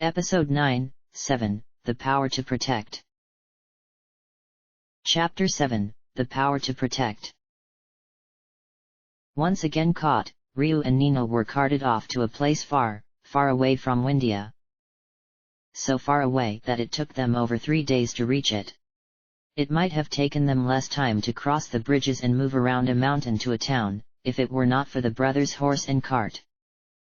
Episode 9, 7, The Power to Protect. Chapter 7, The Power to Protect. Once again caught, Ryu and Nina were carted off to a place far, far away from Windia. So far away that it took them over 3 days to reach it. It might have taken them less time to cross the bridges and move around a mountain to a town, if it were not for the brothers' horse and cart.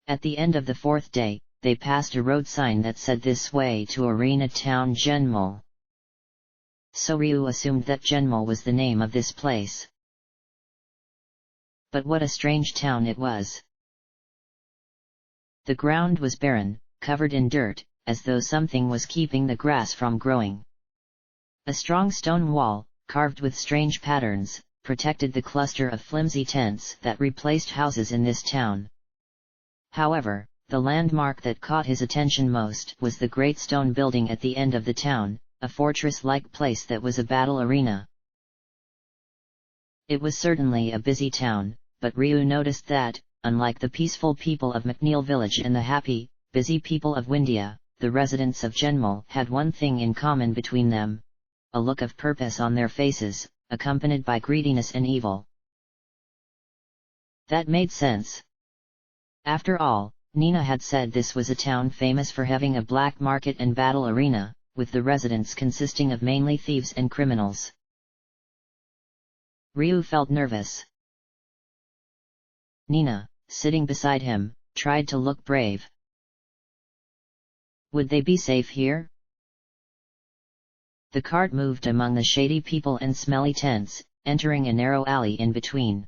At the end of the 4th day, they passed a road sign that said this way to Arena Town Genmol. So Ryu assumed that Genmol was the name of this place. But what a strange town it was. The ground was barren, covered in dirt, as though something was keeping the grass from growing. A strong stone wall, carved with strange patterns, protected the cluster of flimsy tents that replaced houses in this town. However, the landmark that caught his attention most was the great stone building at the end of the town, a fortress-like place that was a battle arena. It was certainly a busy town, but Ryu noticed that, unlike the peaceful people of McNeil Village and the happy, busy people of Windia, the residents of Genmol had one thing in common between them: a look of purpose on their faces, accompanied by greediness and evil. That made sense. After all, Nina had said this was a town famous for having a black market and battle arena, with the residents consisting of mainly thieves and criminals. Ryu felt nervous. Nina, sitting beside him, tried to look brave. Would they be safe here? The cart moved among the shady people and smelly tents, entering a narrow alley in between.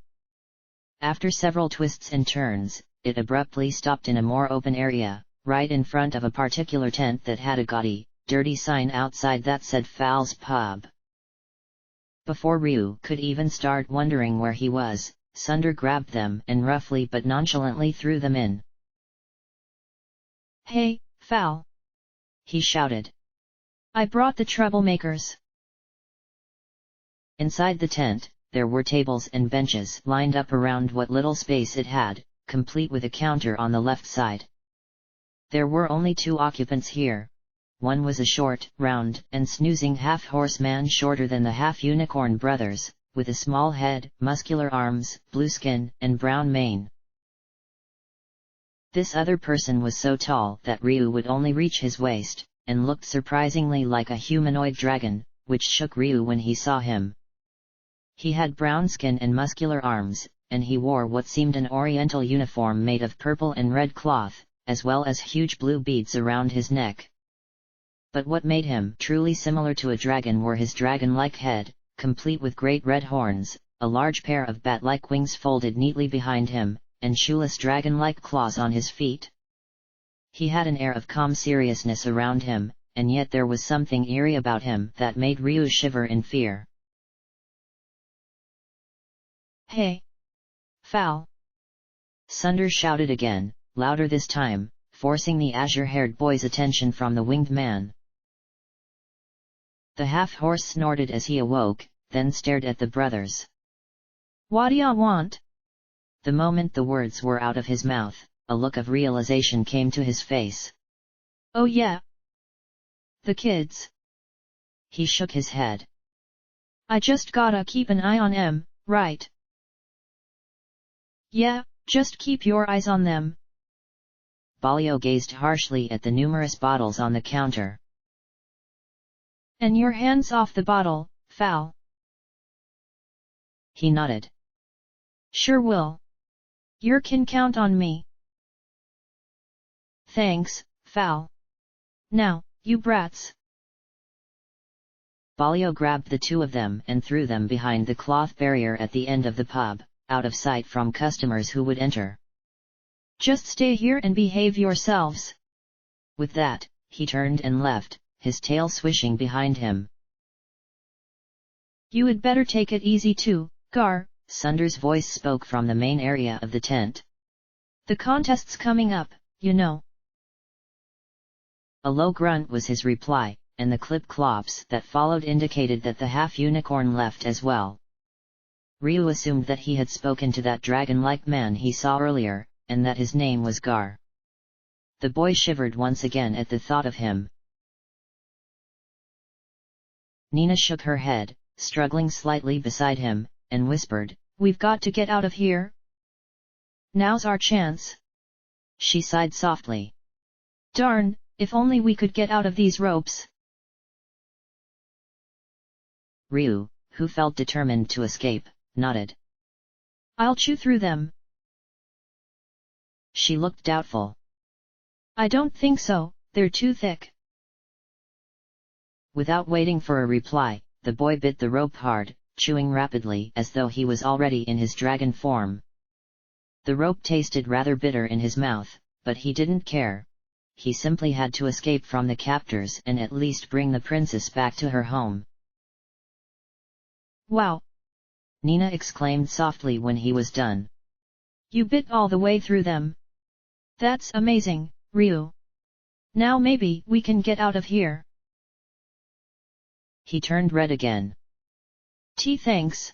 After several twists and turns, it abruptly stopped in a more open area, right in front of a particular tent that had a gaudy, dirty sign outside that said Fowl's Pub. Before Ryu could even start wondering where he was, Sunder grabbed them and roughly but nonchalantly threw them in. "Hey, Fowl!" he shouted. "I brought the troublemakers." Inside the tent, there were tables and benches lined up around what little space it had, complete with a counter on the left side. There were only 2 occupants here. One was a short, round, and snoozing half-horse man shorter than the half-unicorn brothers, with a small head, muscular arms, blue skin, and brown mane. This other person was so tall that Ryu would only reach his waist, and looked surprisingly like a humanoid dragon, which shook Ryu when he saw him. He had brown skin and muscular arms, and he wore what seemed an oriental uniform made of purple and red cloth, as well as huge blue beads around his neck. But what made him truly similar to a dragon were his dragon-like head, complete with great red horns, a large pair of bat-like wings folded neatly behind him, and shoeless dragon-like claws on his feet. He had an air of calm seriousness around him, and yet there was something eerie about him that made Ryu shiver in fear. "Hey, Fowl!" Sunder shouted again, louder this time, forcing the azure-haired boy's attention from the winged man. The half-horse snorted as he awoke, then stared at the brothers. "What'ya want?" The moment the words were out of his mouth, a look of realization came to his face. "Oh yeah. The kids." He shook his head. "I just gotta keep an eye on 'em, right?" "Yeah, just keep your eyes on them." Balio gazed harshly at the numerous bottles on the counter. "And your hands off the bottle, Fowl." He nodded. "Sure will. You can count on me." "Thanks, Fowl. Now, you brats." Balio grabbed the 2 of them and threw them behind the cloth barrier at the end of the pub, out of sight from customers who would enter. "Just stay here and behave yourselves." With that, he turned and left, his tail swishing behind him. "You had better take it easy too, Gar," Sunder's voice spoke from the main area of the tent. "The contest's coming up, you know." A low grunt was his reply, and the clip-clops that followed indicated that the half-unicorn left as well. Ryu assumed that he had spoken to that dragon-like man he saw earlier, and that his name was Gar. The boy shivered once again at the thought of him. Nina shook her head, struggling slightly beside him, and whispered, "We've got to get out of here. Now's our chance." She sighed softly. "Darn, if only we could get out of these ropes." Ryu, who felt determined to escape, nodded. "I'll chew through them." She looked doubtful. "I don't think so, they're too thick." Without waiting for a reply, the boy bit the rope hard, chewing rapidly as though he was already in his dragon form. The rope tasted rather bitter in his mouth, but he didn't care. He simply had to escape from the captors and at least bring the princess back to her home. "Wow!" Nina exclaimed softly when he was done. "You bit all the way through them. That's amazing, Ryu. Now maybe we can get out of here." He turned red again. Thanks."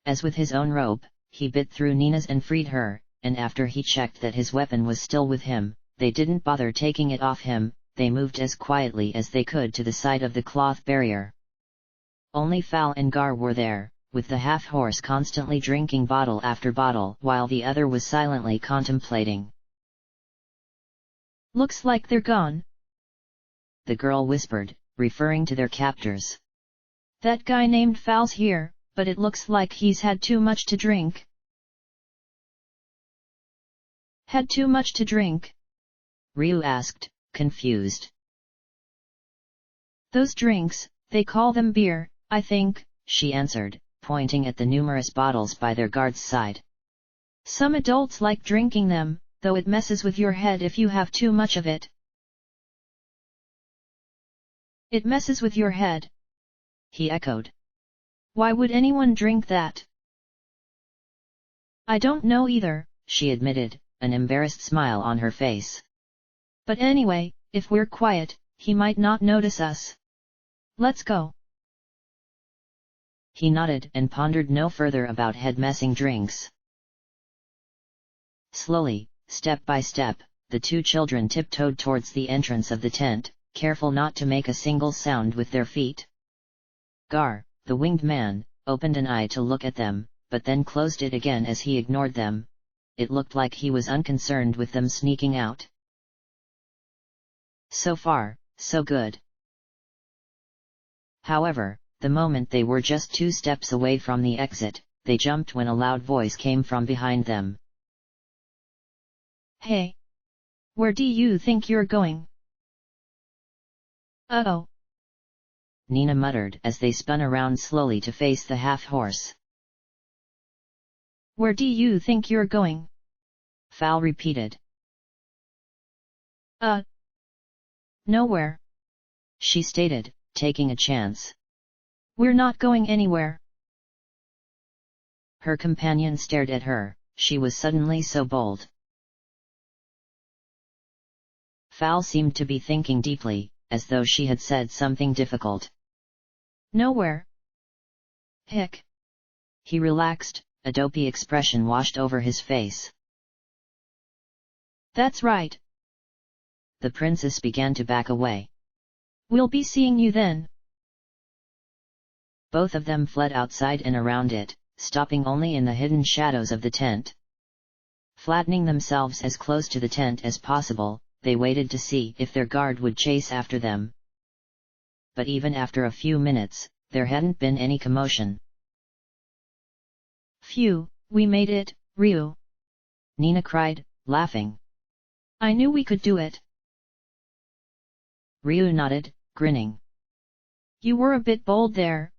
As with his own rope, he bit through Nina's and freed her, and after he checked that his weapon was still with him, they didn't bother taking it off him. They moved as quietly as they could to the side of the cloth barrier. Only Fal and Gar were there, with the half-horse constantly drinking bottle after bottle while the other was silently contemplating. "Looks like they're gone," the girl whispered, referring to their captors. "That guy named Fal's here, but it looks like he's had too much to drink." "Had too much to drink?" Ryu asked, confused. "Those drinks, they call them beer, I think," she answered, pointing at the numerous bottles by their guard's side. "Some adults like drinking them, though it messes with your head if you have too much of it." "It messes with your head?" he echoed. "Why would anyone drink that?" "I don't know either," she admitted, an embarrassed smile on her face. "But anyway, if we're quiet, he might not notice us. Let's go." He nodded and pondered no further about head-messing drinks. Slowly, step by step, the two children tiptoed towards the entrance of the tent, careful not to make a single sound with their feet. Gar, the winged man, opened an eye to look at them, but then closed it again as he ignored them. It looked like he was unconcerned with them sneaking out. So far, so good. However, the moment they were just 2 steps away from the exit, they jumped when a loud voice came from behind them. "Hey! Where do you think you're going?" "Uh-oh!" Nina muttered as they spun around slowly to face the half-horse. "Where do you think you're going?" Fal repeated. Nowhere," she stated, taking a chance. "We're not going anywhere." Her companion stared at her, she was suddenly so bold. Fal seemed to be thinking deeply, as though she had said something difficult. "Nowhere." "Hick." He relaxed, a dopey expression washed over his face. "That's right." The princess began to back away. "We'll be seeing you then." Both of them fled outside and around it, stopping only in the hidden shadows of the tent. Flattening themselves as close to the tent as possible, they waited to see if their guard would chase after them. But even after a few minutes, there hadn't been any commotion. "Phew, we made it, Ryu!" Nina cried, laughing. "I knew we could do it." Ryu nodded, grinning. "You were a bit bold there.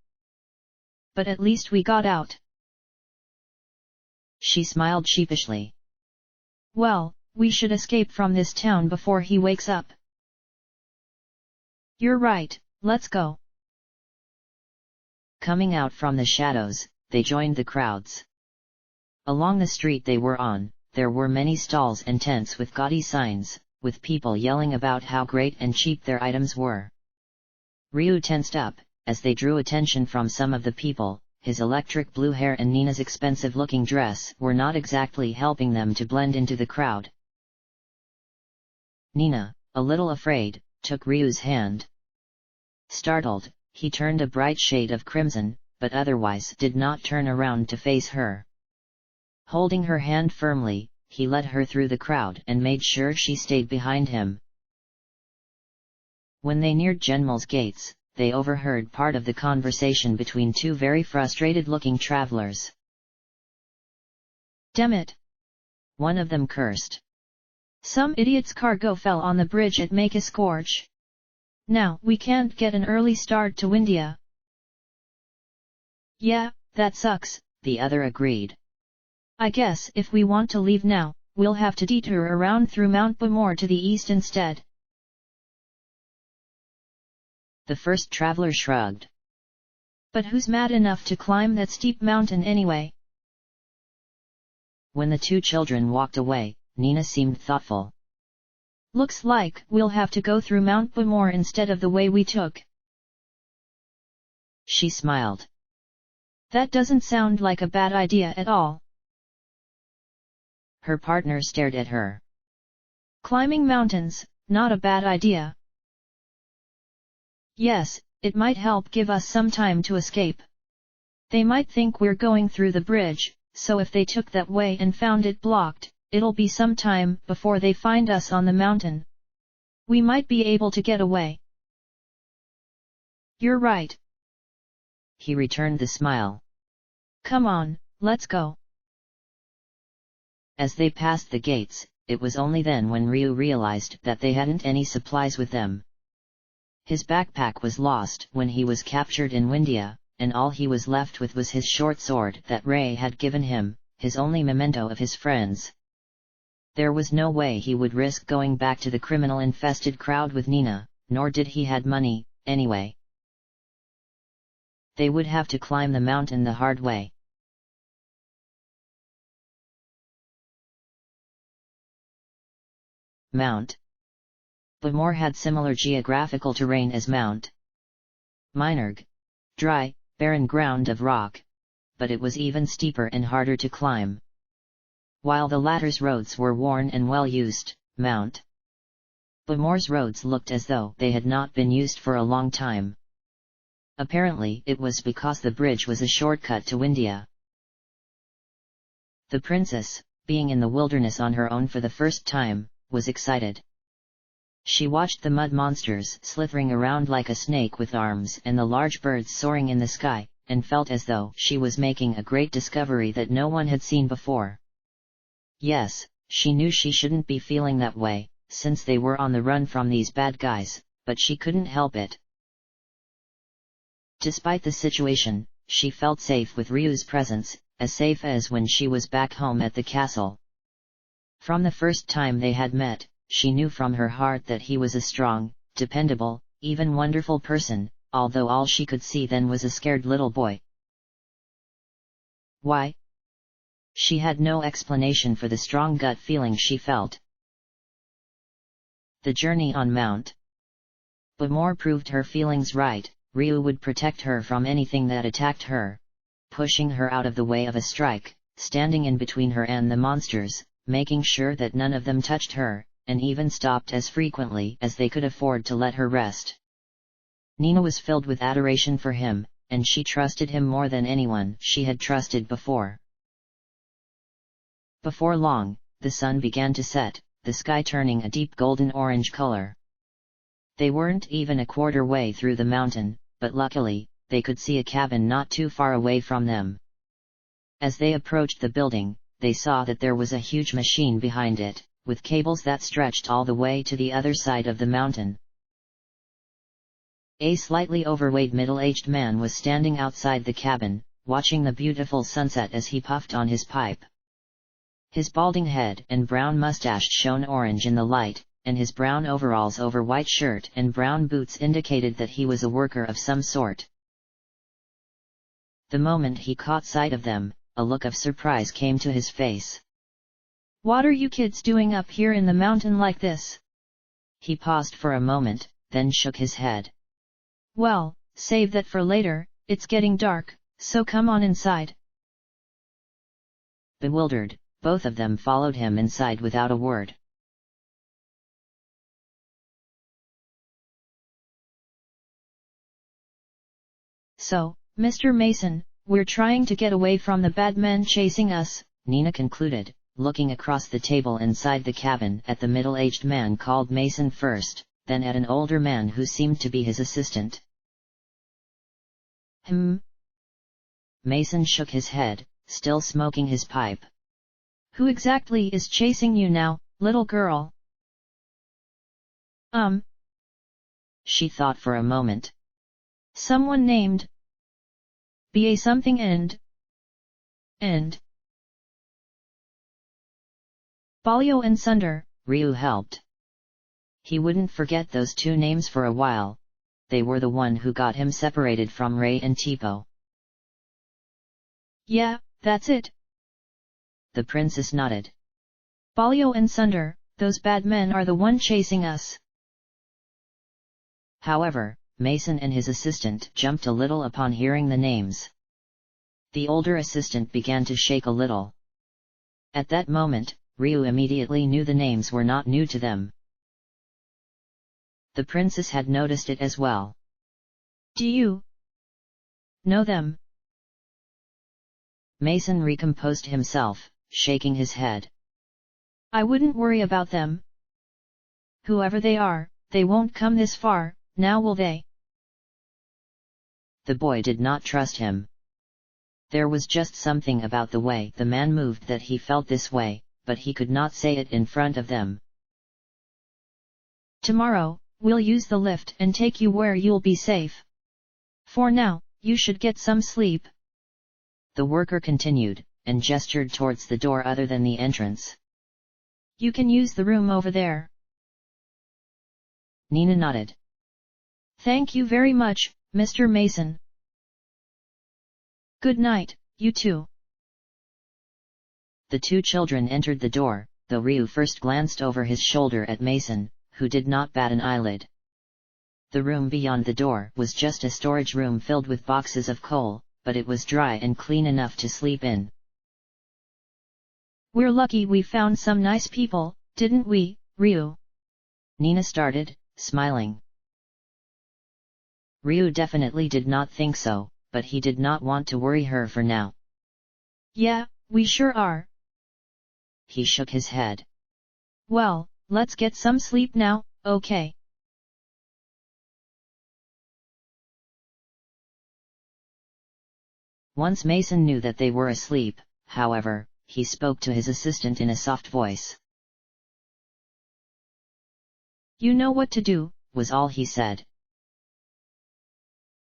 But at least we got out." She smiled sheepishly. "Well, we should escape from this town before he wakes up." "You're right, let's go." Coming out from the shadows, they joined the crowds. Along the street they were on, there were many stalls and tents with gaudy signs, with people yelling about how great and cheap their items were. Ryu tensed up, as they drew attention from some of the people, his electric blue hair and Nina's expensive-looking dress were not exactly helping them to blend into the crowd. Nina, a little afraid, took Ryu's hand. Startled, he turned a bright shade of crimson, but otherwise did not turn around to face her. Holding her hand firmly, he led her through the crowd and made sure she stayed behind him. When they neared Genmal's gates, they overheard part of the conversation between two very frustrated-looking travelers. "Damn it!" one of them cursed. "Some idiot's cargo fell on the bridge at Makaskorch. Now we can't get an early start to India." "Yeah, that sucks," the other agreed. "I guess if we want to leave now, we'll have to detour around through Mount Bamor to the east instead." The first traveler shrugged. "But who's mad enough to climb that steep mountain anyway?" When the two children walked away, Nina seemed thoughtful. "Looks like we'll have to go through Mount Bamor instead of the way we took." She smiled. "That doesn't sound like a bad idea at all." Her partner stared at her. "Climbing mountains, not a bad idea." "Yes, it might help give us some time to escape. They might think we're going through the bridge, so if they took that way and found it blocked, it'll be some time before they find us on the mountain. We might be able to get away." "You're right." He returned the smile. "Come on, let's go." As they passed the gates, it was only then when Ryu realized that they hadn't any supplies with them. His backpack was lost when he was captured in Windia, and all he was left with was his short sword that Ray had given him, his only memento of his friends. There was no way he would risk going back to the criminal-infested crowd with Nina, nor did he had money, anyway. They would have to climb the mountain the hard way. Mount Bamor had similar geographical terrain as Mount Minerg, dry, barren ground of rock, but it was even steeper and harder to climb. While the latter's roads were worn and well used, Mount Bamor's roads looked as though they had not been used for a long time. Apparently it was because the bridge was a shortcut to India. The princess, being in the wilderness on her own for the first time, was excited. She watched the mud monsters slithering around like a snake with arms and the large birds soaring in the sky, and felt as though she was making a great discovery that no one had seen before. Yes, she knew she shouldn't be feeling that way, since they were on the run from these bad guys, but she couldn't help it. Despite the situation, she felt safe with Ryu's presence, as safe as when she was back home at the castle. From the first time they had met, she knew from her heart that he was a strong, dependable, even wonderful person, although all she could see then was a scared little boy. Why? She had no explanation for the strong gut feeling she felt. The journey on Mount Bamor proved her feelings right. Ryu would protect her from anything that attacked her, pushing her out of the way of a strike, standing in between her and the monsters, making sure that none of them touched her, and even stopped as frequently as they could afford to let her rest. Nina was filled with adoration for him, and she trusted him more than anyone she had trusted before. Before long, the sun began to set, the sky turning a deep golden-orange color. They weren't even a quarter way through the mountain, but luckily, they could see a cabin not too far away from them. As they approached the building, they saw that there was a huge machine behind it, with cables that stretched all the way to the other side of the mountain. A slightly overweight middle-aged man was standing outside the cabin, watching the beautiful sunset as he puffed on his pipe. His balding head and brown mustache shone orange in the light, and his brown overalls over white shirt and brown boots indicated that he was a worker of some sort. The moment he caught sight of them, a look of surprise came to his face. "What are you kids doing up here in the mountain like this?" He paused for a moment, then shook his head. "Well, save that for later, it's getting dark, so come on inside. Bewildered, both of them followed him inside without a word. So, Mr. Mason, we're trying to get away from the bad men chasing us, Nina concluded, looking across the table inside the cabin at the middle-aged man called Mason first, then at an older man who seemed to be his assistant. Mason shook his head, still smoking his pipe. Who exactly is chasing you now, little girl? She thought for a moment. Someone named B.A. something and Balio and Sunder, Ryu helped. He wouldn't forget those two names for a while. They were the one who got him separated from Ray and Tipo. Yeah, that's it. The princess nodded. Balio and Sunder, those bad men are the one chasing us. However, Mason and his assistant jumped a little upon hearing the names. The older assistant began to shake a little. At that moment, Ryu immediately knew the names were not new to them. The princess had noticed it as well. Do you know them? Mason recomposed himself, shaking his head. I wouldn't worry about them. Whoever they are, they won't come this far, now will they? The boy did not trust him. There was just something about the way the man moved that he felt this way, but he could not say it in front of them. Tomorrow, we'll use the lift and take you where you'll be safe. For now, you should get some sleep. The worker continued, and gestured towards the door other than the entrance. You can use the room over there. Nina nodded. Thank you very much, Mr. Mason. Good night, you two. The two children entered the door, though Ryu first glanced over his shoulder at Mason, who did not bat an eyelid. The room beyond the door was just a storage room filled with boxes of coal, but it was dry and clean enough to sleep in. We're lucky we found some nice people, didn't we, Ryu? Nina started, smiling. Ryu definitely did not think so, but he did not want to worry her for now. Yeah, we sure are. He shook his head. Well, let's get some sleep now, okay? Once Mason knew that they were asleep, however, he spoke to his assistant in a soft voice. You know what to do, was all he said.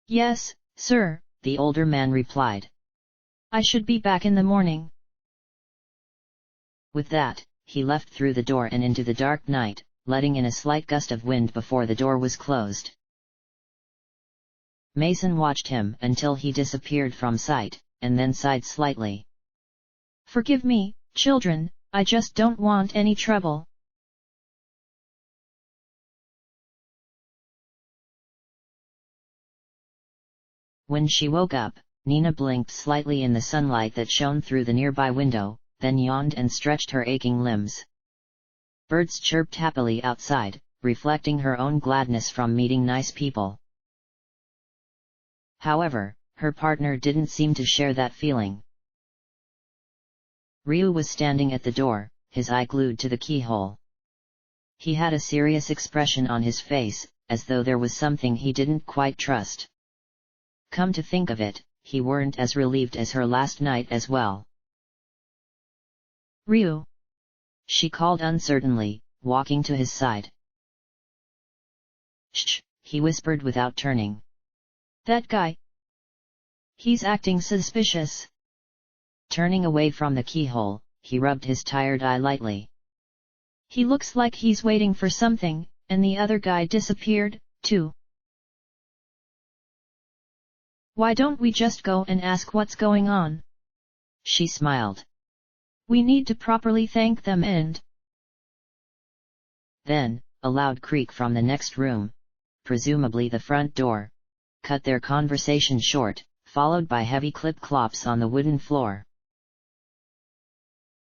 Yes, sir, the older man replied. I should be back in the morning. With that, he left through the door and into the dark night, letting in a slight gust of wind before the door was closed. Mason watched him until he disappeared from sight, and then sighed slightly. Forgive me, children, I just don't want any trouble. When she woke up, Nina blinked slightly in the sunlight that shone through the nearby window, then yawned and stretched her aching limbs. Birds chirped happily outside, reflecting her own gladness from meeting nice people. However, her partner didn't seem to share that feeling. Ryu was standing at the door, his eye glued to the keyhole. He had a serious expression on his face, as though there was something he didn't quite trust. Come to think of it, he weren't as relieved as her last night as well. Ryu! She called uncertainly, walking to his side. Shh, he whispered without turning. That guy. He's acting suspicious. Turning away from the keyhole, he rubbed his tired eye lightly. He looks like he's waiting for something, and the other guy disappeared, too. Why don't we just go and ask what's going on? She smiled. We need to properly thank them and... Then, a loud creak from the next room, presumably the front door, cut their conversation short, followed by heavy clip-clops on the wooden floor.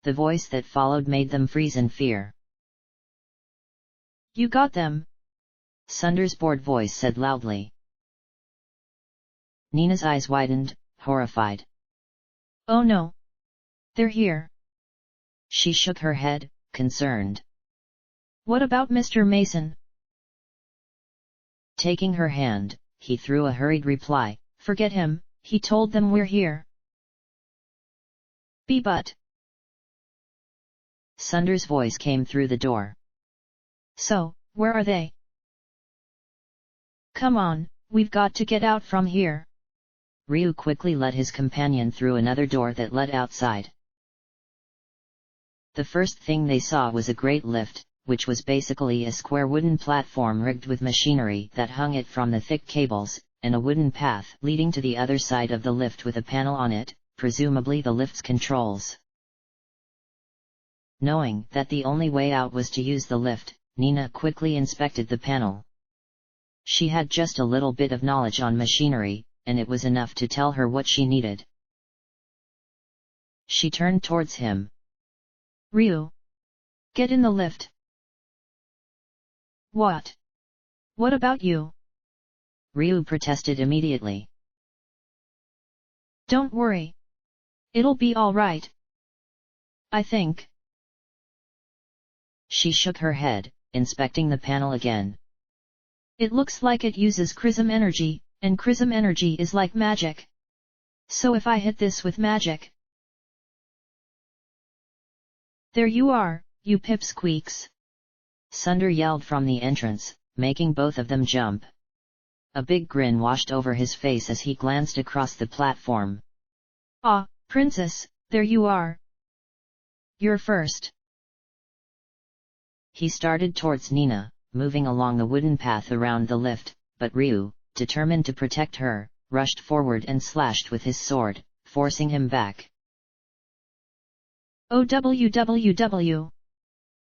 The voice that followed made them freeze in fear. "You got them!" Sunder's bored voice said loudly. Nina's eyes widened, horrified. "Oh no! They're here!" She shook her head, concerned. "What about Mr. Mason?" Taking her hand, he threw a hurried reply, "Forget him, he told them we're here." "But..." Sunder's voice came through the door. "So, where are they?" "Come on, we've got to get out from here." Ryu quickly led his companion through another door that led outside. The first thing they saw was a great lift, which was basically a square wooden platform rigged with machinery that hung it from the thick cables, and a wooden path leading to the other side of the lift with a panel on it, presumably the lift's controls. Knowing that the only way out was to use the lift, Nina quickly inspected the panel. She had just a little bit of knowledge on machinery, and it was enough to tell her what she needed. She turned towards him. "Ryu! Get in the lift!" "What? What about you?" Ryu protested immediately. "Don't worry. It'll be all right. I think." She shook her head, inspecting the panel again. "It looks like it uses chrism energy, and chrism energy is like magic. So if I hit this with magic..." "There you are, you pipsqueaks!" Sunder yelled from the entrance, making both of them jump. A big grin washed over his face as he glanced across the platform. "Ah, Princess, there you are! You're first!" He started towards Nina, moving along the wooden path around the lift, but Ryu, determined to protect her, rushed forward and slashed with his sword, forcing him back. "OWWW!"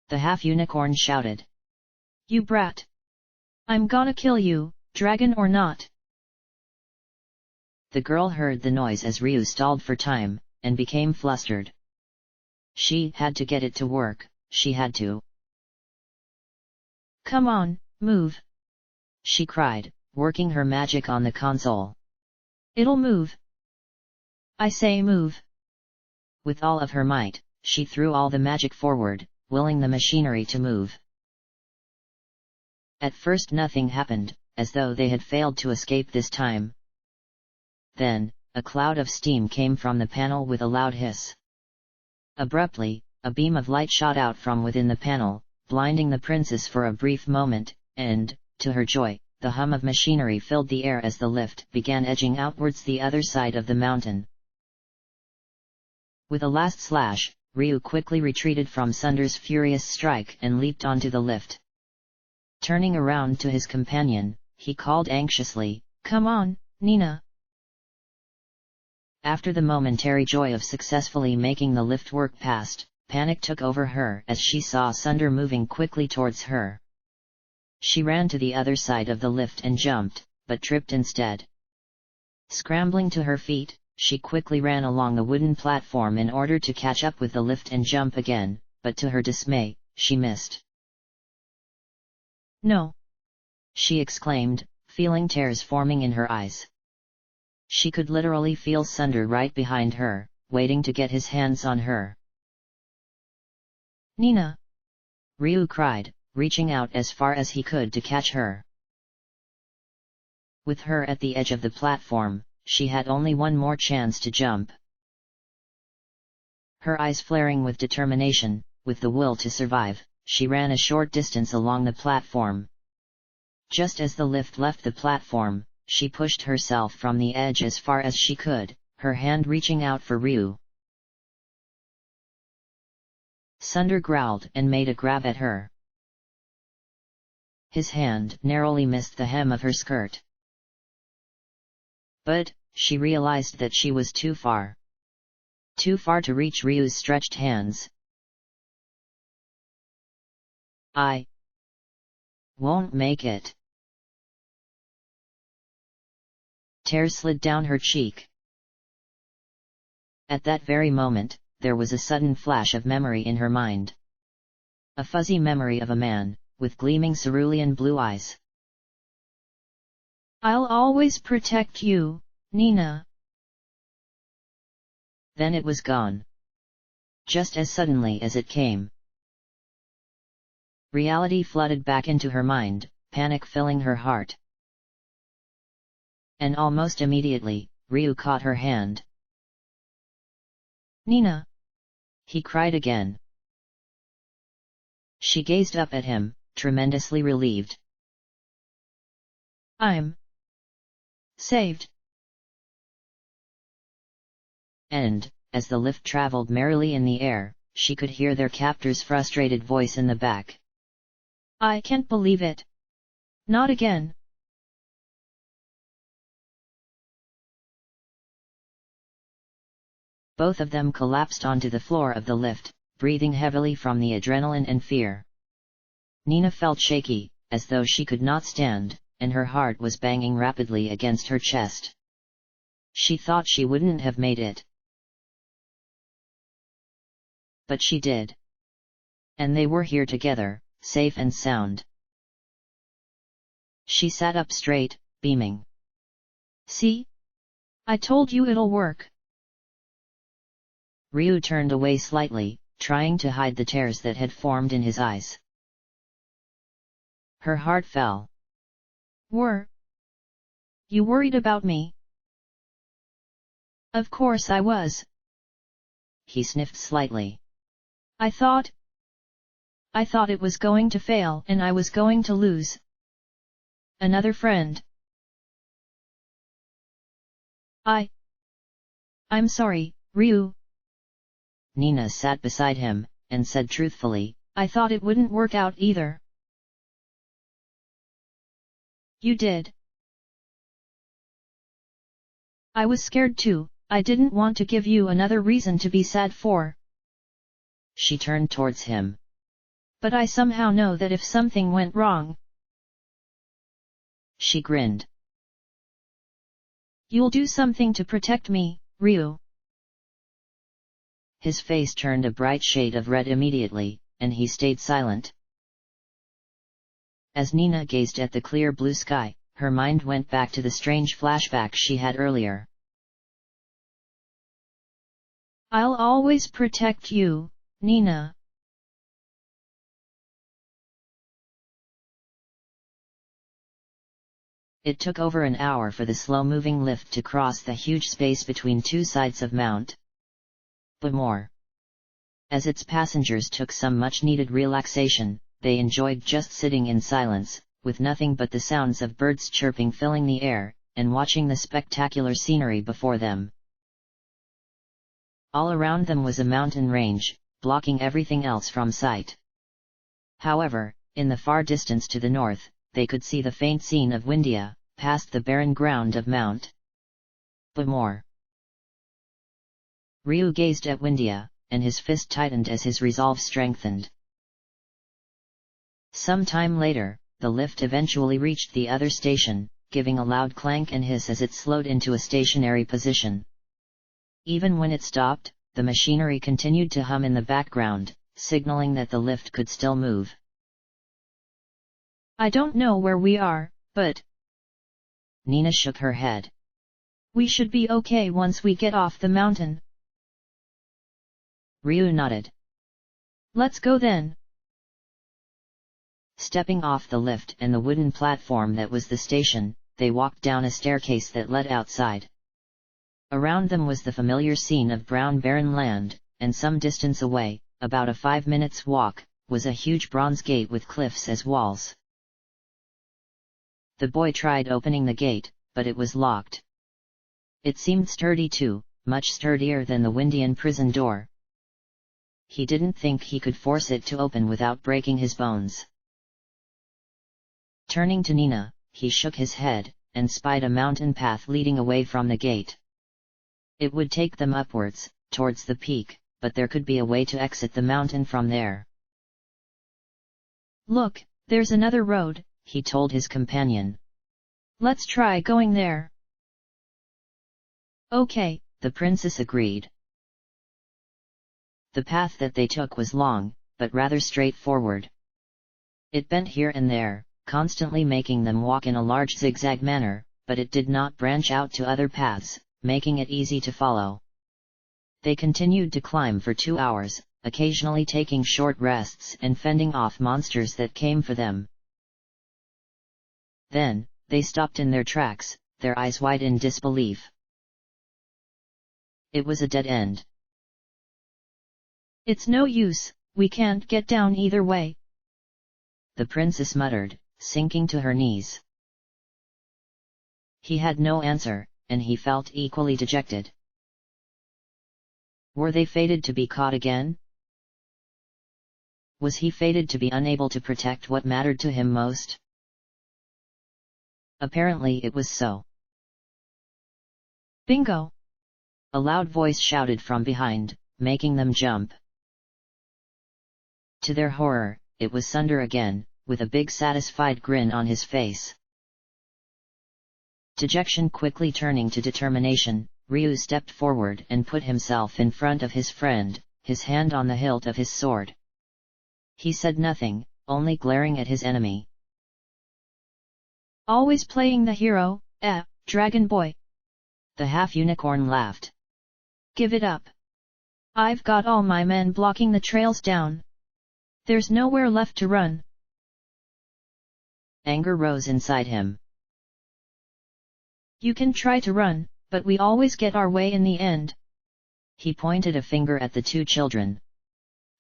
the half-unicorn shouted. "You brat! I'm gonna kill you, dragon or not!" The girl heard the noise as Ryu stalled for time, and became flustered. She had to get it to work, she had to. "Come on, move!" she cried, working her magic on the console. "It'll move! I say move!" With all of her might, she threw all the magic forward, willing the machinery to move. At first nothing happened, as though they had failed to escape this time. Then, a cloud of steam came from the panel with a loud hiss. Abruptly, a beam of light shot out from within the panel, blinding the princess for a brief moment, and, to her joy, the hum of machinery filled the air as the lift began edging outwards the other side of the mountain. With a last slash, Ryu quickly retreated from Sunder's furious strike and leaped onto the lift. Turning around to his companion, he called anxiously, "Come on, Nina!" After the momentary joy of successfully making the lift work passed, panic took over her as she saw Sunder moving quickly towards her. She ran to the other side of the lift and jumped, but tripped instead. Scrambling to her feet, she quickly ran along the wooden platform in order to catch up with the lift and jump again, but to her dismay, she missed. "No!" she exclaimed, feeling tears forming in her eyes. She could literally feel Sunder right behind her, waiting to get his hands on her. "Nina!" Ryu cried, reaching out as far as he could to catch her. With her at the edge of the platform, she had only one more chance to jump. Her eyes flaring with determination, with the will to survive, she ran a short distance along the platform. Just as the lift left the platform, she pushed herself from the edge as far as she could, her hand reaching out for Ryu. Sunder growled and made a grab at her. His hand narrowly missed the hem of her skirt. But, she realized that she was too far. Too far to reach Ryu's stretched hands. "I won't make it." Tears slid down her cheek. At that very moment, there was a sudden flash of memory in her mind. A fuzzy memory of a man, with gleaming cerulean blue eyes. "I'll always protect you, Nina." Then it was gone. Just as suddenly as it came. Reality flooded back into her mind, panic filling her heart. And almost immediately, Ryu caught her hand. "Nina!" he cried again. She gazed up at him, tremendously relieved. "I'm saved." And, as the lift traveled merrily in the air, she could hear their captor's frustrated voice in the back. "I can't believe it. Not again." Both of them collapsed onto the floor of the lift, breathing heavily from the adrenaline and fear. Nina felt shaky, as though she could not stand, and her heart was banging rapidly against her chest. She thought she wouldn't have made it. But she did. And they were here together, safe and sound. She sat up straight, beaming. "See? I told you it'll work." Ryu turned away slightly, trying to hide the tears that had formed in his eyes. Her heart fell. "Were you worried about me?" "Of course I was." He sniffed slightly. I thought it was going to fail and I was going to lose another friend." I'm sorry, Ryu." Nina sat beside him, and said truthfully, "I thought it wouldn't work out either." "You did." "I was scared too, I didn't want to give you another reason to be sad for." She turned towards him. "But I somehow know that if something went wrong..." She grinned. "You'll do something to protect me, Ryu." His face turned a bright shade of red immediately, and he stayed silent. As Nina gazed at the clear blue sky, her mind went back to the strange flashback she had earlier. "I'll always protect you, Nina." It took over an hour for the slow-moving lift to cross the huge space between two sides of Mount Bamor. As its passengers took some much-needed relaxation, they enjoyed just sitting in silence, with nothing but the sounds of birds chirping filling the air, and watching the spectacular scenery before them. All around them was a mountain range, blocking everything else from sight. However, in the far distance to the north, they could see the faint scene of Windia, past the barren ground of Mount Bamor. Ryu gazed at Windia, and his fist tightened as his resolve strengthened. Some time later, the lift eventually reached the other station, giving a loud clank and hiss as it slowed into a stationary position. Even when it stopped, the machinery continued to hum in the background, signaling that the lift could still move. "I don't know where we are, but..." Nina shook her head. "We should be okay once we get off the mountain." Ryu nodded. "Let's go then." Stepping off the lift and the wooden platform that was the station, they walked down a staircase that led outside. Around them was the familiar scene of brown barren land, and some distance away, about a 5 minutes' walk, was a huge bronze gate with cliffs as walls. The boy tried opening the gate, but it was locked. It seemed sturdy too, much sturdier than the Windian prison door. He didn't think he could force it to open without breaking his bones. Turning to Nina, he shook his head, and spied a mountain path leading away from the gate. It would take them upwards, towards the peak, but there could be a way to exit the mountain from there. "Look, there's another road," he told his companion. "Let's try going there." Okay, the princess agreed. The path that they took was long, but rather straightforward. It bent here and there, constantly making them walk in a large zigzag manner, but it did not branch out to other paths, making it easy to follow. They continued to climb for 2 hours, occasionally taking short rests and fending off monsters that came for them. Then, they stopped in their tracks, their eyes wide in disbelief. It was a dead end. "It's no use, we can't get down either way," the princess muttered, sinking to her knees. He had no answer, and he felt equally dejected. Were they fated to be caught again? Was he fated to be unable to protect what mattered to him most? Apparently it was so. "Bingo!" A loud voice shouted from behind, making them jump. To their horror, it was Sunder again, with a big satisfied grin on his face. Dejection quickly turning to determination, Ryu stepped forward and put himself in front of his friend, his hand on the hilt of his sword. He said nothing, only glaring at his enemy. "Always playing the hero, Dragon Boy." The half-unicorn laughed. "Give it up. I've got all my men blocking the trails down. There's nowhere left to run." Anger rose inside him. "You can try to run, but we always get our way in the end." He pointed a finger at the 2 children.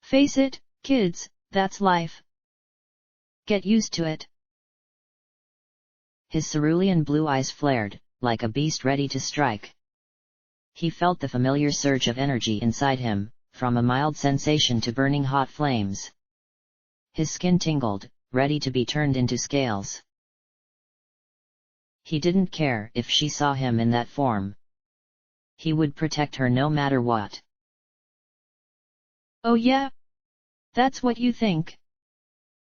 "Face it, kids, that's life. Get used to it." His cerulean blue eyes flared, like a beast ready to strike. He felt the familiar surge of energy inside him, from a mild sensation to burning hot flames. His skin tingled, ready to be turned into scales. He didn't care if she saw him in that form. He would protect her no matter what. "Oh yeah? That's what you think?"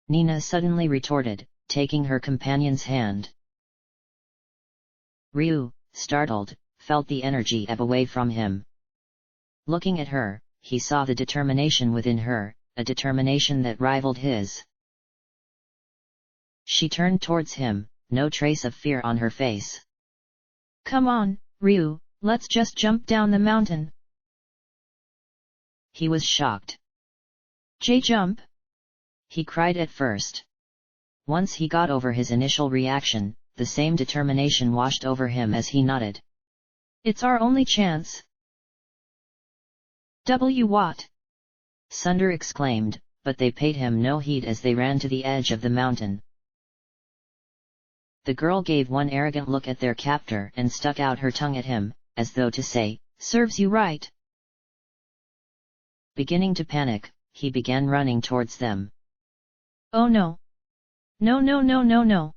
Nina suddenly retorted, taking her companion's hand. Ryu, startled, felt the energy ebb away from him. Looking at her, he saw the determination within her, a determination that rivaled his. She turned towards him, no trace of fear on her face. "Come on, Ryu, let's just jump down the mountain." He was shocked. "Jump!" he cried at first. Once he got over his initial reaction, the same determination washed over him as he nodded. "It's our only chance." "What?" Sunder exclaimed, but they paid him no heed as they ran to the edge of the mountain. The girl gave one arrogant look at their captor and stuck out her tongue at him, as though to say, "Serves you right." Beginning to panic, he began running towards them. "Oh no! No no no no no!"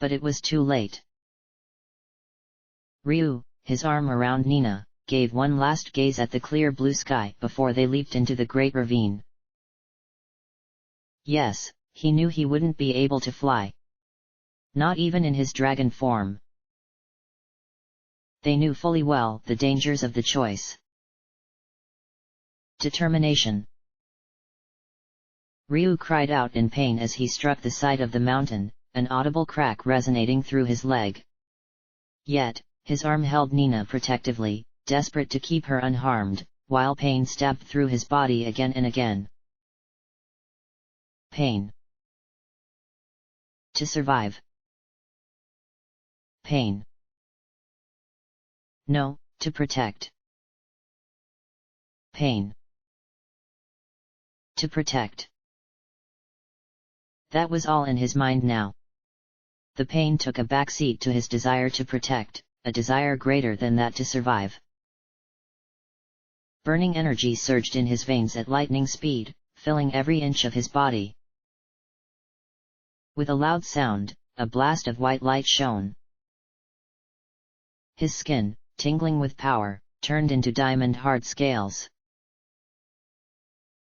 But it was too late. Ryu, his arm around Nina, gave one last gaze at the clear blue sky before they leaped into the great ravine. Yes, he knew he wouldn't be able to fly. Not even in his dragon form. They knew fully well the dangers of the choice. Determination. Ryu cried out in pain as he struck the side of the mountain, an audible crack resonating through his leg. Yet, his arm held Nina protectively, desperate to keep her unharmed, while pain stabbed through his body again and again. Pain. To survive. Pain. No, to protect. Pain. To protect. That was all in his mind now. The pain took a backseat to his desire to protect, a desire greater than that to survive. Burning energy surged in his veins at lightning speed, filling every inch of his body. With a loud sound, a blast of white light shone. His skin, tingling with power, turned into diamond-hard scales.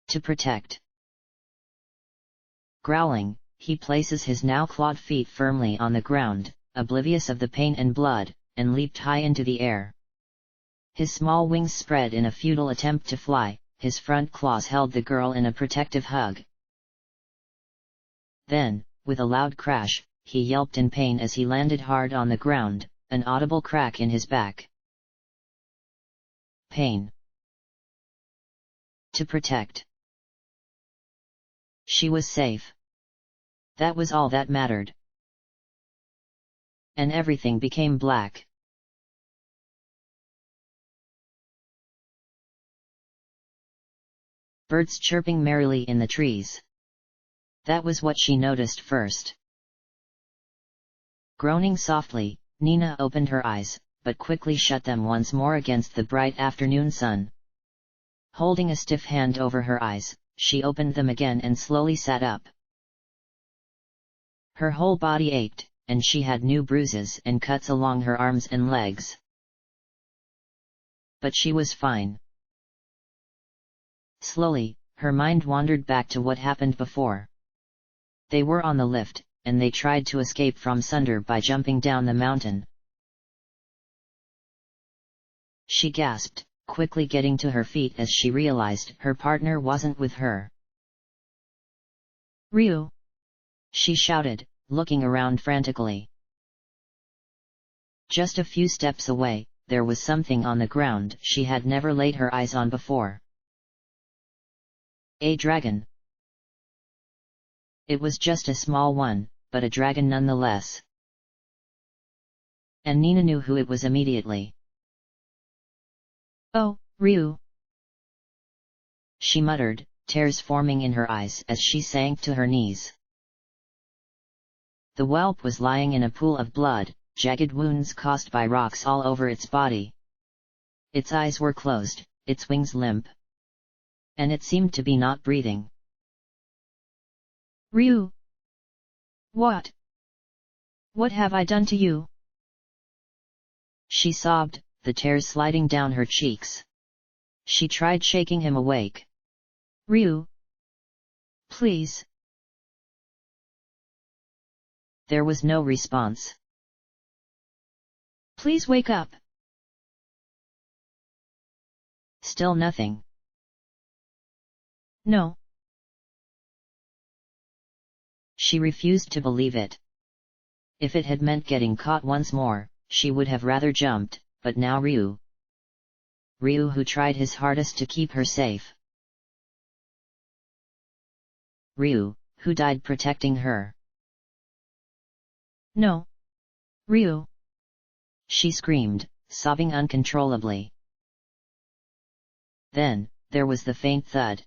To protect. Growling, he places his now clawed feet firmly on the ground, oblivious of the pain and blood, and leaped high into the air. His small wings spread in a futile attempt to fly, his front claws held the girl in a protective hug. Then, with a loud crash, he yelped in pain as he landed hard on the ground, an audible crack in his back. Pain. To protect. She was safe. That was all that mattered. And everything became black. Birds chirping merrily in the trees. That was what she noticed first. Groaning softly, Nina opened her eyes, but quickly shut them once more against the bright afternoon sun. Holding a stiff hand over her eyes, she opened them again and slowly sat up. Her whole body ached, and she had new bruises and cuts along her arms and legs. But she was fine. Slowly, her mind wandered back to what happened before. They were on the lift, and they tried to escape from Sunder by jumping down the mountain. She gasped, quickly getting to her feet as she realized her partner wasn't with her. Ryu! She shouted, looking around frantically. Just a few steps away, there was something on the ground she had never laid her eyes on before. A dragon. It was just a small one, but a dragon nonetheless. And Nina knew who it was immediately. Oh, Ryu! She muttered, tears forming in her eyes as she sank to her knees. The whelp was lying in a pool of blood, jagged wounds caused by rocks all over its body. Its eyes were closed, its wings limp. And it seemed to be not breathing. Ryu! What? What have I done to you? She sobbed, the tears sliding down her cheeks. She tried shaking him awake. Ryu! Please! There was no response. Please wake up! Still nothing. No. She refused to believe it. If it had meant getting caught once more, she would have rather jumped, but now Ryu. Ryu who tried his hardest to keep her safe. Ryu, who died protecting her. No. Ryu! She screamed, sobbing uncontrollably. Then, there was the faint thud.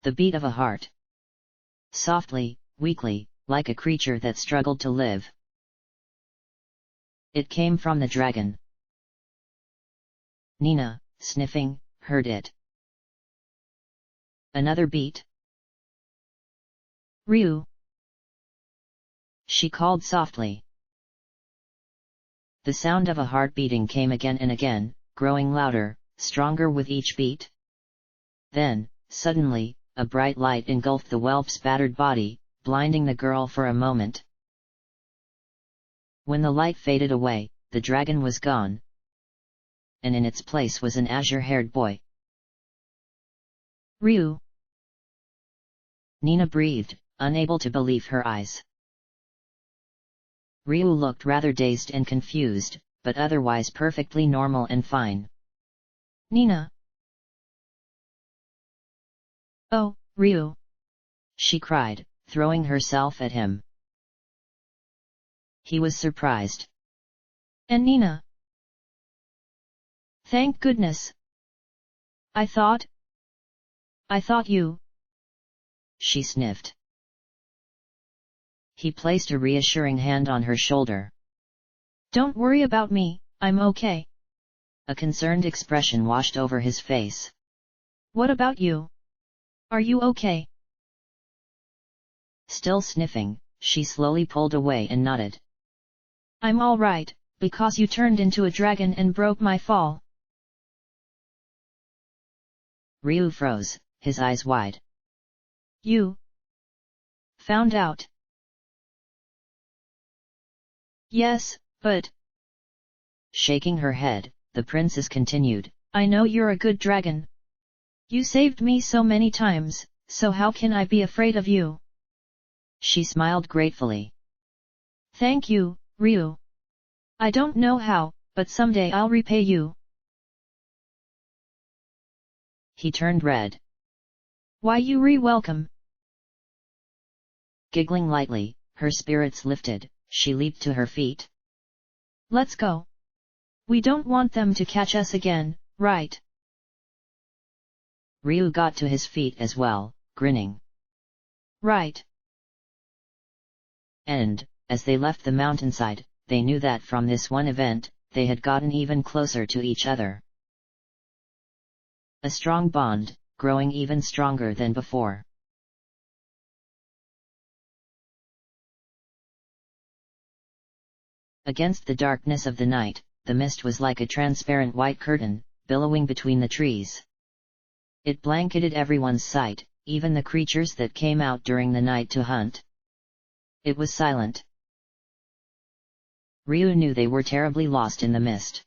The beat of a heart. Softly, weakly, like a creature that struggled to live. It came from the dragon. Nina, sniffing, heard it. Another beat. Ryu! She called softly. The sound of a heart beating came again and again, growing louder, stronger with each beat. Then, suddenly, a bright light engulfed the whelp's battered body, blinding the girl for a moment. When the light faded away, the dragon was gone. And in its place was an azure-haired boy. Ryu! Nina breathed, unable to believe her eyes. Ryu looked rather dazed and confused, but otherwise perfectly normal and fine. Nina! Oh, Ryu! She cried, throwing herself at him. He was surprised. And Nina! Thank goodness! I thought you... She sniffed. He placed a reassuring hand on her shoulder. Don't worry about me, I'm okay. A concerned expression washed over his face. What about you? Are you okay? Still sniffing, she slowly pulled away and nodded. I'm all right, because you turned into a dragon and broke my fall. Ryu froze, his eyes wide. You found out? Yes, but... Shaking her head, the princess continued. I know you're a good dragon. You saved me so many times, so how can I be afraid of you? She smiled gratefully. Thank you, Ryu. I don't know how, but someday I'll repay you. He turned red. Why you re-welcome? Giggling lightly, her spirits lifted, she leaped to her feet. Let's go. We don't want them to catch us again, right? Ryu got to his feet as well, grinning. Right. And, as they left the mountainside, they knew that from this one event, they had gotten even closer to each other. A strong bond, growing even stronger than before. Against the darkness of the night, the mist was like a transparent white curtain, billowing between the trees. It blanketed everyone's sight, even the creatures that came out during the night to hunt. It was silent. Ryu knew they were terribly lost in the mist.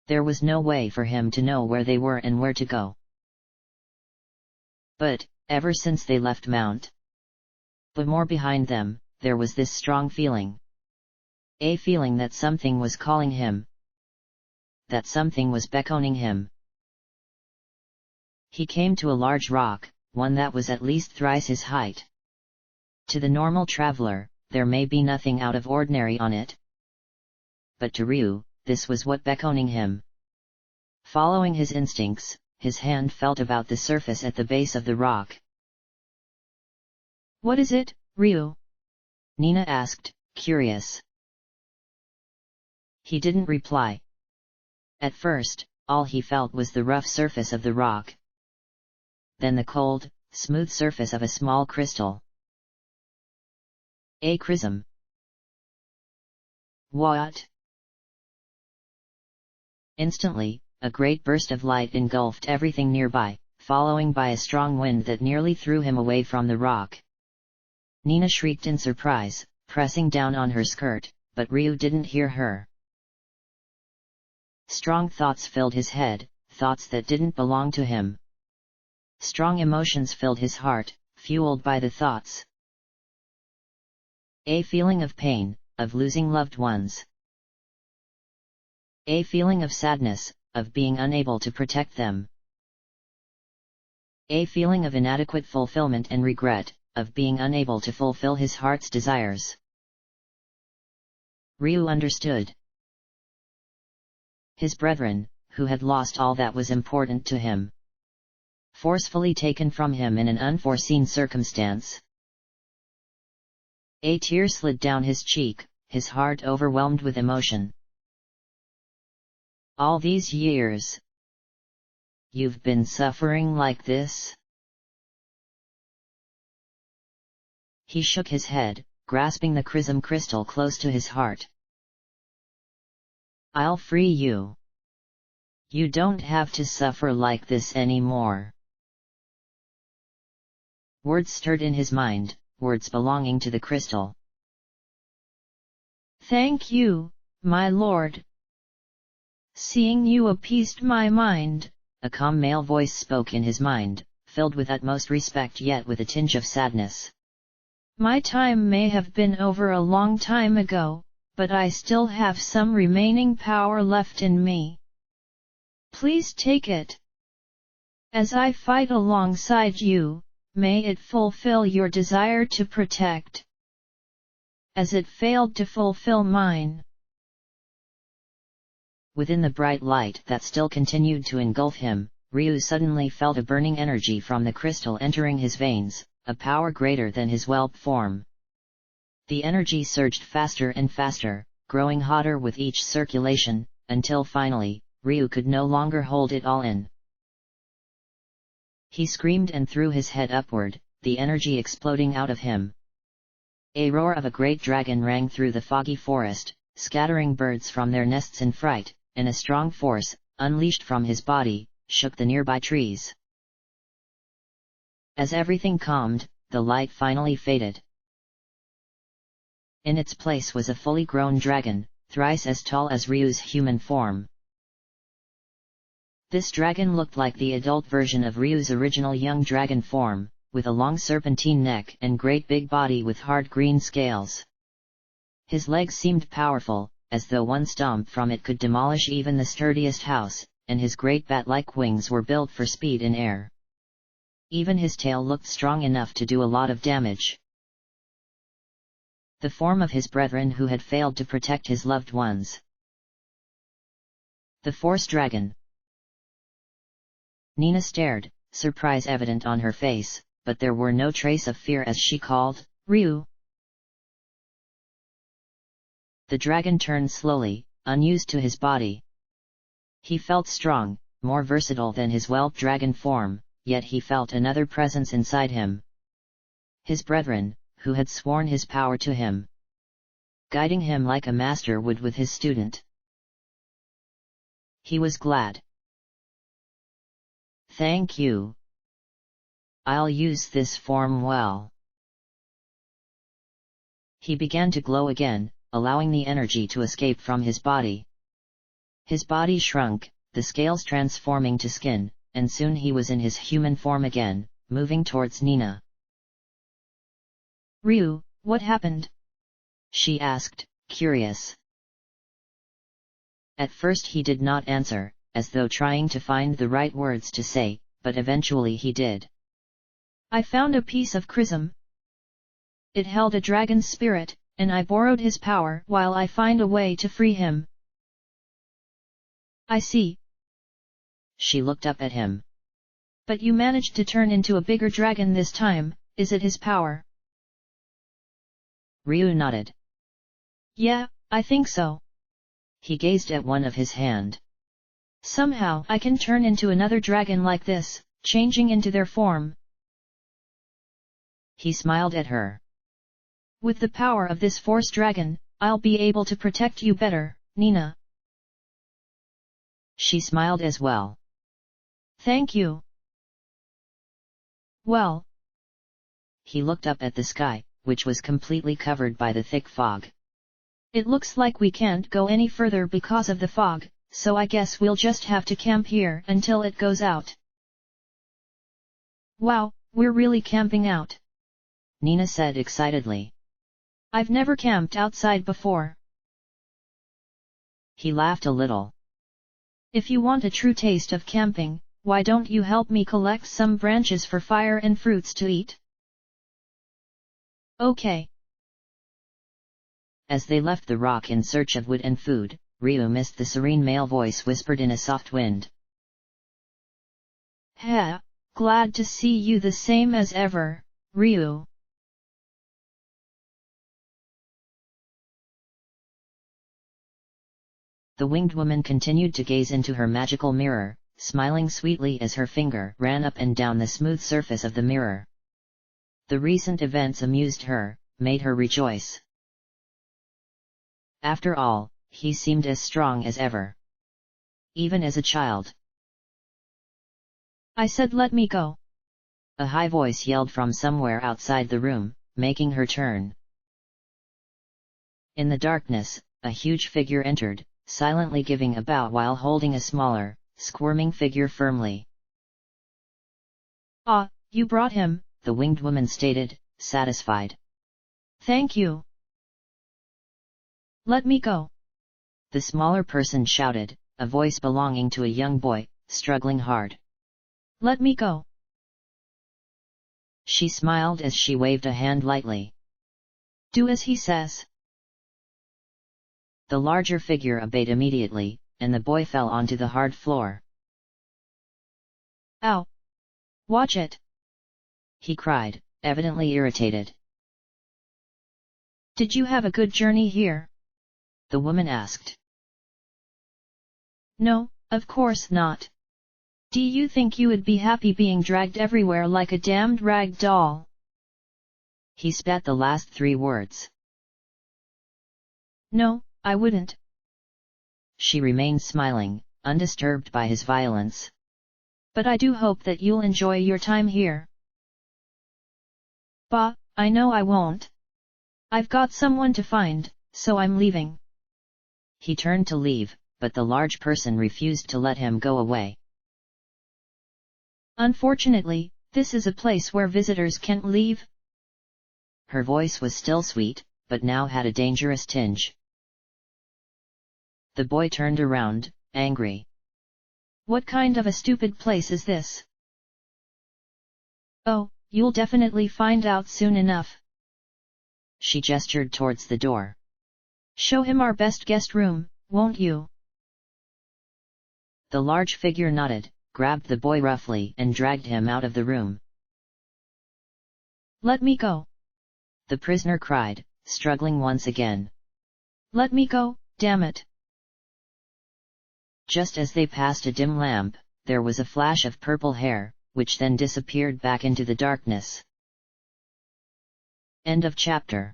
There was no way for him to know where they were and where to go. But, ever since they left Mount Bamore behind them, there was this strong feeling. A feeling that something was calling him. That something was beckoning him. He came to a large rock, one that was at least thrice his height. To the normal traveler, there may be nothing out of ordinary on it. But to Ryu, this was what beckoning him. Following his instincts, his hand felt about the surface at the base of the rock. What is it, Ryu? Nina asked, curious. He didn't reply. At first, all he felt was the rough surface of the rock. Then the cold, smooth surface of a small crystal. A chrism. What? Instantly, a great burst of light engulfed everything nearby, following by a strong wind that nearly threw him away from the rock. Nina shrieked in surprise, pressing down on her skirt, but Ryu didn't hear her. Strong thoughts filled his head, thoughts that didn't belong to him. Strong emotions filled his heart, fueled by the thoughts. A feeling of pain, of losing loved ones. A feeling of sadness, of being unable to protect them. A feeling of inadequate fulfillment and regret, of being unable to fulfill his heart's desires. Ryu understood. His brethren, who had lost all that was important to him. Forcefully taken from him in an unforeseen circumstance. A tear slid down his cheek, his heart overwhelmed with emotion. All these years, you've been suffering like this? He shook his head, grasping the chrism crystal close to his heart. I'll free you. You don't have to suffer like this anymore. Words stirred in his mind, words belonging to the crystal. Thank you, my lord. Seeing you appeased my mind. A calm male voice spoke in his mind, filled with utmost respect yet with a tinge of sadness. My time may have been over a long time ago, but I still have some remaining power left in me. Please take it. As I fight alongside you, may it fulfill your desire to protect, as it failed to fulfill mine. Within the bright light that still continued to engulf him, Ryu suddenly felt a burning energy from the crystal entering his veins, a power greater than his whelp form. The energy surged faster and faster, growing hotter with each circulation, until finally, Ryu could no longer hold it all in. He screamed and threw his head upward, the energy exploding out of him. A roar of a great dragon rang through the foggy forest, scattering birds from their nests in fright, and a strong force, unleashed from his body, shook the nearby trees. As everything calmed, the light finally faded. In its place was a fully grown dragon, thrice as tall as Ryu's human form. This dragon looked like the adult version of Ryu's original young dragon form, with a long serpentine neck and great big body with hard green scales. His legs seemed powerful, as though one stomp from it could demolish even the sturdiest house, and his great bat-like wings were built for speed in air. Even his tail looked strong enough to do a lot of damage. The form of his brethren who had failed to protect his loved ones. The Force Dragon. Nina stared, surprise evident on her face, but there were no trace of fear as she called, "Ryu!" The dragon turned slowly, unused to his body. He felt strong, more versatile than his whelp dragon form, yet he felt another presence inside him. His brethren, who had sworn his power to him, guiding him like a master would with his student. He was glad. "Thank you. I'll use this form well." He began to glow again, allowing the energy to escape from his body. His body shrunk, the scales transforming to skin, and soon he was in his human form again, moving towards Nina. "Ryu, what happened?" she asked, curious. At first he did not answer, as though trying to find the right words to say, but eventually he did. "I found a piece of chrism. It held a dragon's spirit, and I borrowed his power while I find a way to free him." "I see." She looked up at him. "But you managed to turn into a bigger dragon this time, is it his power?" Ryu nodded. "Yeah, I think so." He gazed at one of his hand. "Somehow I can turn into another dragon like this, changing into their form." He smiled at her. "With the power of this Force Dragon, I'll be able to protect you better, Nina." She smiled as well. "Thank you." "Well." He looked up at the sky, which was completely covered by the thick fog. "It looks like we can't go any further because of the fog, so I guess we'll just have to camp here until it goes out." "Wow, we're really camping out," Nina said excitedly. "I've never camped outside before." He laughed a little. "If you want a true taste of camping, why don't you help me collect some branches for fire and fruits to eat?" "Okay." As they left the rock in search of wood and food, Ryu missed the serene male voice whispered in a soft wind. "Ha, glad to see you the same as ever, Ryu." The winged woman continued to gaze into her magical mirror, smiling sweetly as her finger ran up and down the smooth surface of the mirror. The recent events amused her, made her rejoice. After all, he seemed as strong as ever. Even as a child. "I said let me go!" A high voice yelled from somewhere outside the room, making her turn. In the darkness, a huge figure entered, silently giving a bow while holding a smaller, squirming figure firmly. "Ah, you brought him," the winged woman stated, satisfied. "Thank you." "Let me go!" the smaller person shouted, a voice belonging to a young boy, struggling hard. "Let me go!" She smiled as she waved a hand lightly. "Do as he says." The larger figure obeyed immediately, and the boy fell onto the hard floor. "Ow! Watch it!" he cried, evidently irritated. "Did you have a good journey here?" the woman asked. "No, of course not. Do you think you would be happy being dragged everywhere like a damned rag doll?" He spat the last 3 words. "No, I wouldn't." She remained smiling, undisturbed by his violence. "But I do hope that you'll enjoy your time here." "Bah, I know I won't. I've got someone to find, so I'm leaving." He turned to leave, but the large person refused to let him go away. Unfortunately, this is a place where visitors can't leave. Her voice was still sweet, but now had a dangerous tinge. The boy turned around, angry. What kind of a stupid place is this? Oh, you'll definitely find out soon enough. She gestured towards the door. Show him our best guest room, won't you? The large figure nodded, grabbed the boy roughly and dragged him out of the room. Let me go! The prisoner cried, struggling once again. Let me go, damn it! Just as they passed a dim lamp, there was a flash of purple hair, which then disappeared back into the darkness. End of chapter.